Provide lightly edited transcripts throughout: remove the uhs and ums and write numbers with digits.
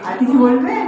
আর কিছু বলবেন?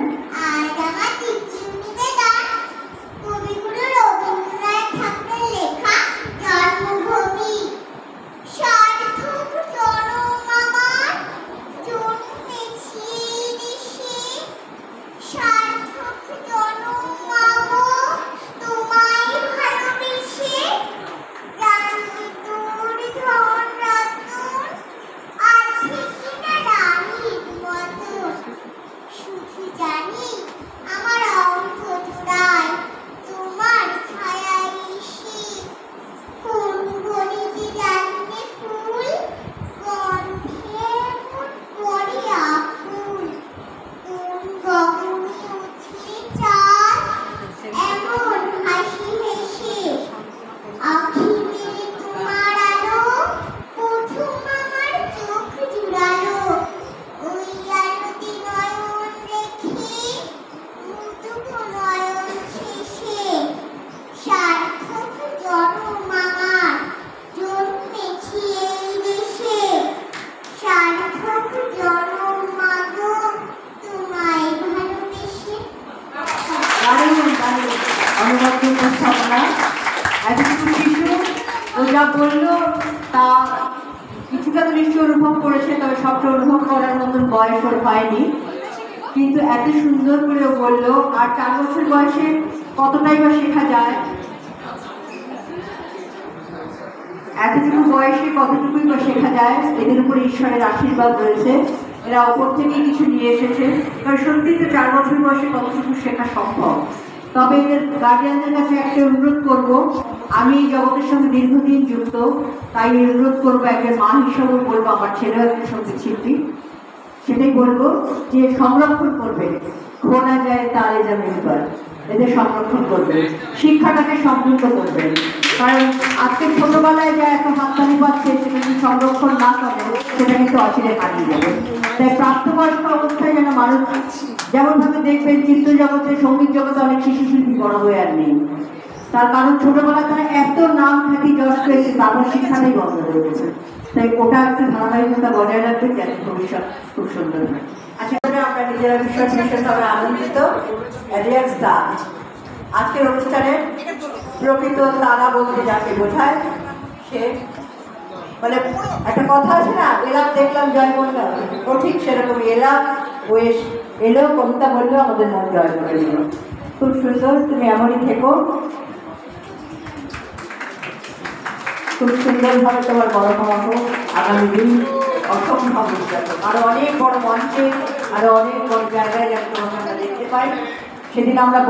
যা বললো তা কিছুটা তো নিশ্চয় অনুভব করেছে, তবে সবটা অনুভব করার মতন বয়স ওর হয়নি, কিন্তু এত সুন্দর করে ও বললো। আর 4 বছর বয়সে কতটাই বা শেখা যায়, এতটুকু বয়সে কতটুকুই বা শেখা যায়, এদের উপরে ঈশ্বরের আশীর্বাদ রয়েছে। এরা অপর থেকেই কিছু নিয়ে এসেছে, কারণ সত্যি তো 4 বছর বয়সে কতটুকু শেখা সম্ভব। তবে এদের গার্জিয়ানদের কাছে একটা অনুরোধ করব, আমি এই জগতের সঙ্গে দীর্ঘদিন যুক্ত, তাই অনুরোধ করবো, একজন মা হিসাবেও বলবো, আমার ছেলেও একজন সঙ্গীত শিল্পী, সেটাই বলবো যে সংরক্ষণ করবে, খোনা যায় তালে যা মেম্বার, এদের সংরক্ষণ করবে, শিক্ষাটাকে সমৃদ্ধ করবে। কারণ আজকে ছোটবেলায় যা এত হাততালি পাচ্ছে, সেটা যদি সংরক্ষণ না করে সেটা কিন্তু অচিরে হারিয়ে যাবে। তাই প্রাপ্তবয়স্ক অবস্থায় যেন মানুষ, যেমনভাবে দেখবেন চিত্র জগতে, সঙ্গীত জগতে অনেক শিশু শিল্পী বড় হয়ে আর নেই, তার কারণ ছোটবেলায় তারা এত নাম খ্যাতি যশ পেয়েছে, তারপর শিক্ষাটাই বন্ধ হয়ে গেছে। তাই ওটা একটু ধারাবাহিকতা বজায় রাখবে, যাতে ভবিষ্যৎ খুব সুন্দর হয়। আচ্ছা, আমরা নিজেরা ভীষণভাবে আনন্দিত। আজকের অনুষ্ঠানে প্রকৃত তারা বলতে যাকে বোঝায়, সে মানে একটা কথা আছে না, এলাম দেখলাম জয় করলাম, ও ঠিক সেরকমই এলাম, ও এলো, কবিতা বললো, আমাদের মন জয় করে দিল। খুব সুন্দর, তুমি এমনই থেকো, খুব সুন্দরভাবে তোমার বড় হওয়া হোক আগামী দিন, অসম্ভব উদ্যাপন, আরো অনেক বড় মঞ্চে, আরো অনেক বড় জায়গায় যেন তোমাকে আমরা দেখতে পাই। সেদিন আমরা